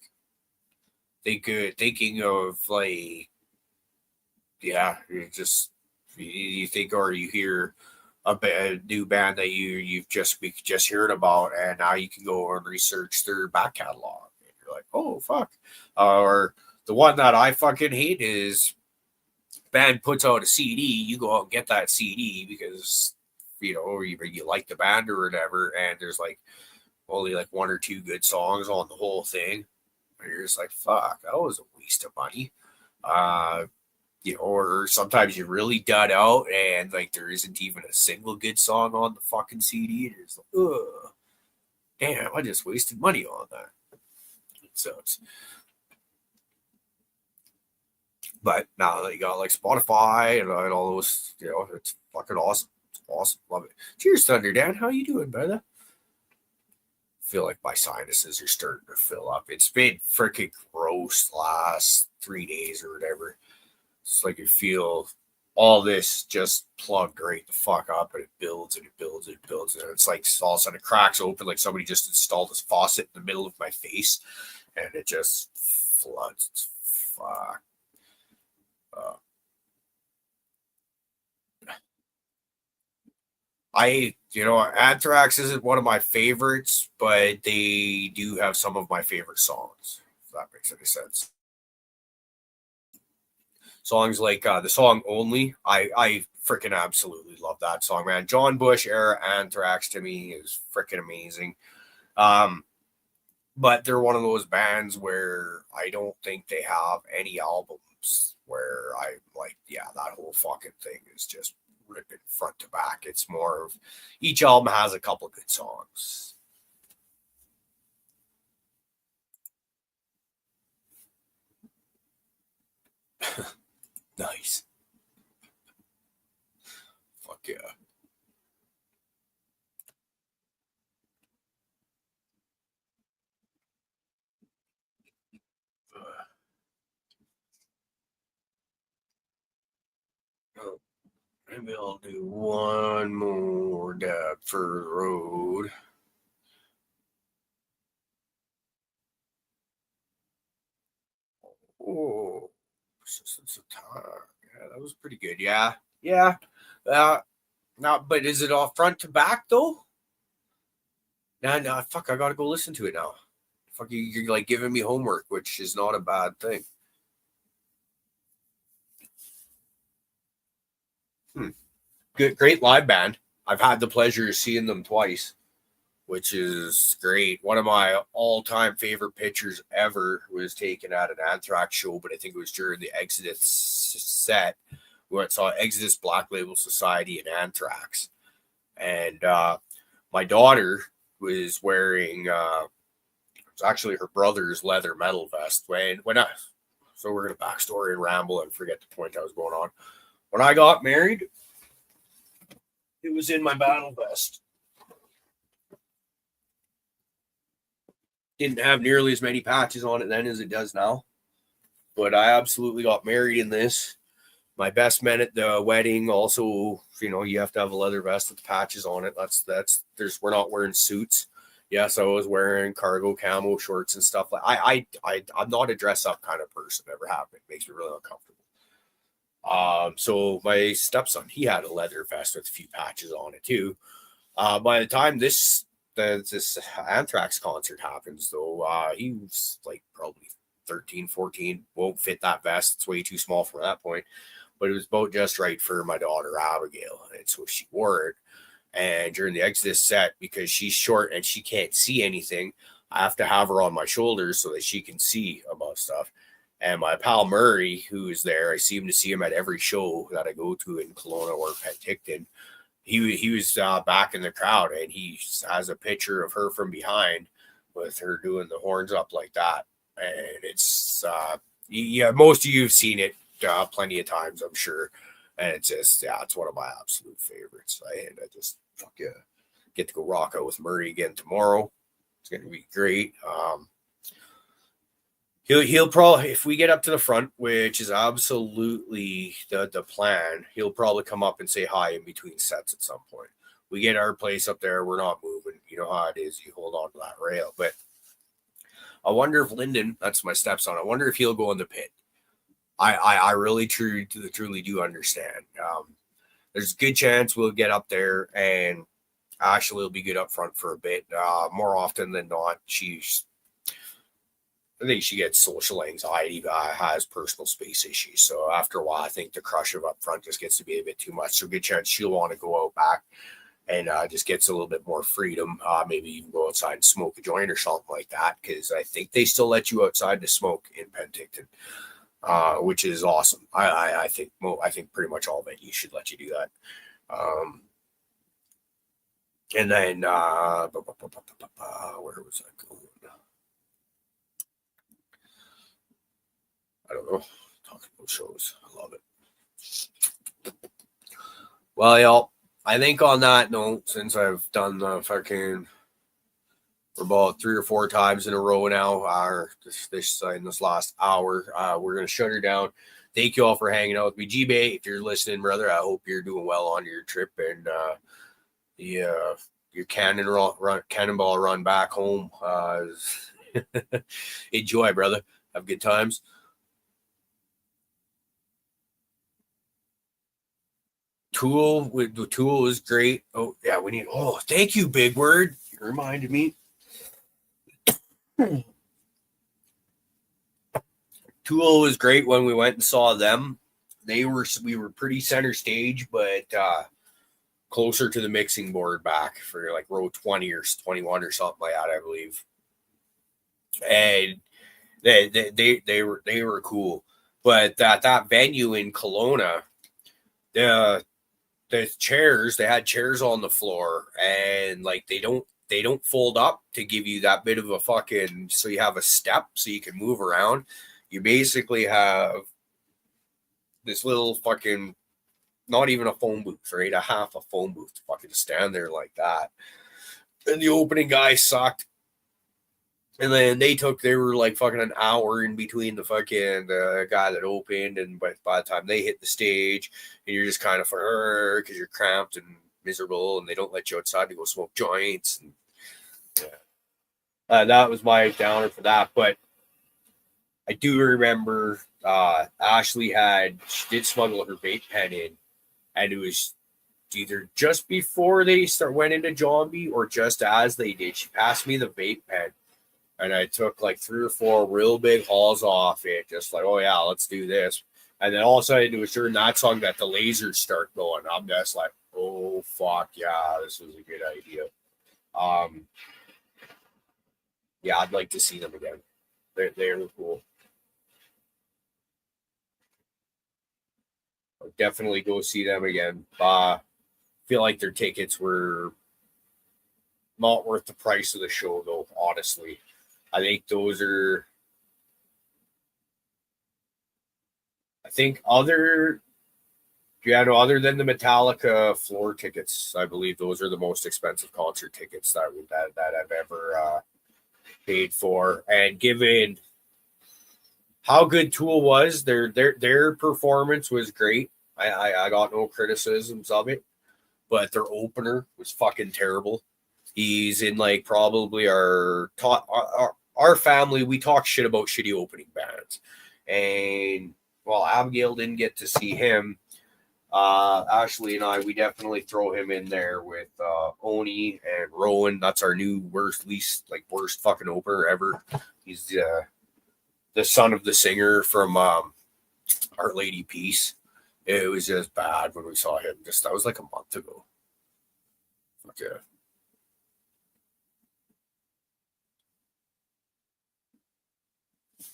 Thinking of, like, yeah, you think, or you hear a new band that you've just heard about, and now you can go and research their back catalog, and you're like, oh fuck. Or the one that I fucking hate is, band puts out a CD, you go out and get that CD because or you like the band or whatever, and there's like only like one or two good songs on the whole thing. And you're just like, fuck, that was a waste of money. Or sometimes you really dud out and like there isn't even a single good song on the fucking CD. And it's like, ugh, damn, I just wasted money on that. So it's, but now that you got like Spotify and all those, it's fucking awesome. It's awesome. Love it. Cheers, Thunder Dan. How you doing, brother? Feel like my sinuses are starting to fill up. It's been freaking gross the last 3 days or whatever. It's like you feel all this just plugged right the fuck up, and it builds and it builds and it builds. And it's like all of a sudden it cracks open, like somebody just installed this faucet in the middle of my face, and it just floods. It's fuck. Anthrax isn't one of my favorites, but they do have some of my favorite songs, if that makes any sense. Songs like the song Only, I freaking absolutely love that song, man. John Bush era Anthrax to me is freaking amazing. But they're one of those bands where I don't think they have any albums where I'm like, yeah, that whole fucking thing is just ripping front to back. It's more of each album has a couple good songs. Nice. Fuck yeah. Maybe I'll do one more dab for the road. Oh, persistence of time. Yeah, that was pretty good. Yeah. Yeah. Not, but is it all front to back though? Nah, fuck, I gotta go listen to it now. Fuck, you're like giving me homework, which is not a bad thing. Good, great live band. I've had the pleasure of seeing them twice, which is great. One of my all-time favorite pictures ever was taken at an Anthrax show, but I think it was during the Exodus set where I saw Exodus, Black Label Society, and Anthrax. And my daughter was wearing it's actually her brother's leather metal vest. So we're gonna backstory and ramble and forget the point I was going on. When I got married, it was in my battle vest. Didn't have nearly as many patches on it then as it does now, but I absolutely got married in this. My best men at the wedding also, you have to have a leather vest with patches on it. We're not wearing suits. Yes, I was wearing cargo camo shorts and stuff. Like I'm not a dress up kind of person. Never have been. It makes me really uncomfortable. So my stepson, he had a leather vest with a few patches on it too. By the time this Anthrax concert happens, though, he was like probably 13, 14, won't fit that vest. It's way too small for that point, but it was about just right for my daughter, Abigail. And so she wore it. And during the Exodus set, because she's short and she can't see anything, I have to have her on my shoulders so that she can see about stuff. And my pal Murray, who is there, I seem to see him at every show that I go to in Kelowna or Penticton. He was back in the crowd, and he has a picture of her from behind with her doing the horns up like that. and it's yeah, most of you've seen it plenty of times, I'm sure. And it's just, yeah, it's one of my absolute favorites. And I just fuck yeah, get to go rock out with Murray again tomorrow. It's gonna be great. He'll probably, if we get up to the front, which is absolutely the plan, he'll probably come up and say hi in between sets at some point. We get our place up there, we're not moving. You know how it is. You hold on to that rail. But I wonder if Lyndon, that's my stepson, I wonder if he'll go in the pit. I really truly do understand. There's a good chance we'll get up there and Ashley will be good up front for a bit. More often than not, I think she gets social anxiety, has personal space issues. So after a while, I think the crush of up front just gets to be a bit too much. So good chance she'll want to go out back and just gets a little bit more freedom. Maybe even go outside and smoke a joint or something like that, because I think they still let you outside to smoke in Penticton, which is awesome. I think pretty much all venues should let you do that. And then where was I going? I don't know. Talking about shows. I love it. Well, y'all, I think on that note, since I've done the fucking about 3 or 4 times in a row now, this last hour, we're gonna shut her down. Thank you all for hanging out with me. G-Bay, if you're listening, brother, I hope you're doing well on your trip and your cannonball run back home. Enjoy, brother. Have good times. Tool is great. Oh yeah, thank you, Big Word. You reminded me. Tool was great when we went and saw them. We were pretty center stage, but closer to the mixing board back for like row 20 or 21 or something like that, I believe. And they were cool. But that venue in Kelowna, the chairs, they had chairs on the floor, and like they don't fold up to give you that bit of a fucking, so you have a step so you can move around. You basically have this little fucking, not even a phone booth, right? A half a phone booth to fucking stand there like that. And the opening guy sucked. And then they were like fucking an hour in between the fucking guy that opened, and by the time they hit the stage, and you're just kind of because you're cramped and miserable, and they don't let you outside to go smoke joints. And, yeah. That was my downer for that. But I do remember Ashley she did smuggle her vape pen in, and it was either just before they went into Johnby or just as they did. She passed me the vape pen. And I took like 3 or 4 real big hauls off it, just like, oh yeah, let's do this. And then all of a sudden it was during that song that the lasers start going. I'm just like, oh fuck yeah, this was a good idea. Yeah, I'd like to see them again. They're cool. I'll definitely go see them again. Feel like their tickets were not worth the price of the show though, honestly. I think those are, other than the Metallica floor tickets, I believe those are the most expensive concert tickets that I've ever paid for. And given how good Tool was, their performance was great. I got no criticisms of it, but their opener was fucking terrible. He's in like probably our family, we talk shit about shitty opening bands. And while Abigail didn't get to see him, Ashley and I, we definitely throw him in there with Oni and Rowan. That's our new worst fucking opener ever. He's the son of the singer from Our Lady Peace. It was just bad when we saw him. That was like a month ago. Okay.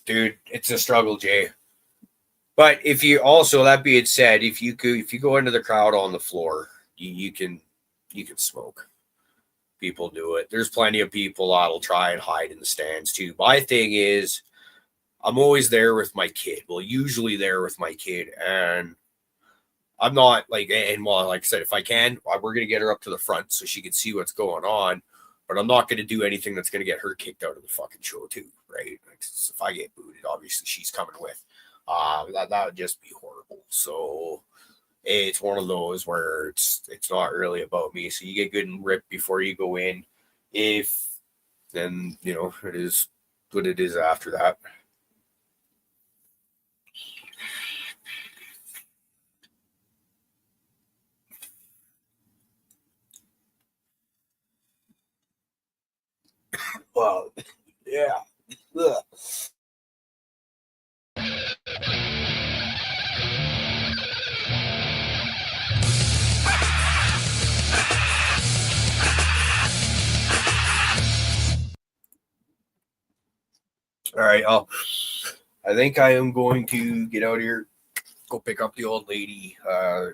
Dude, it's a struggle, Jay. But if you also, that being said, if you go into the crowd on the floor, you can smoke. People do it. There's plenty of people that'll try and hide in the stands too. My thing is, I'm always there with my kid. Well, usually there with my kid, and I'm not like, and well, like I said, if I can, we're gonna get her up to the front so she can see what's going on. But I'm not gonna do anything that's gonna get her kicked out of the fucking show too, right? Like, if I get booted, obviously she's coming with. That would just be horrible. So it's one of those where it's not really about me. So you get good and ripped before you go in. If then it is what it is after that. Well, yeah. Ugh. All right. I think I am going to get out of here, go pick up the old lady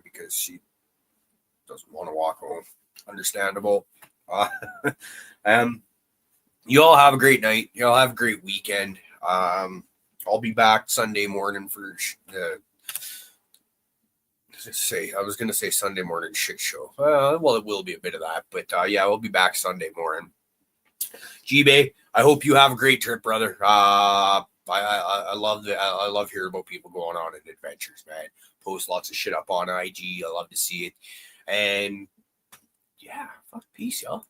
because she doesn't want to walk home. Understandable. Uh, um, you all have a great night. You all have a great weekend. I'll be back Sunday morning for the. I was going to say Sunday morning shit show. Well, it will be a bit of that, but yeah, we'll be back Sunday morning. G-Bay, I hope you have a great trip, brother. I love hearing about people going on in adventures, man. Post lots of shit up on IG. I love to see it. And yeah, fuck, peace, y'all.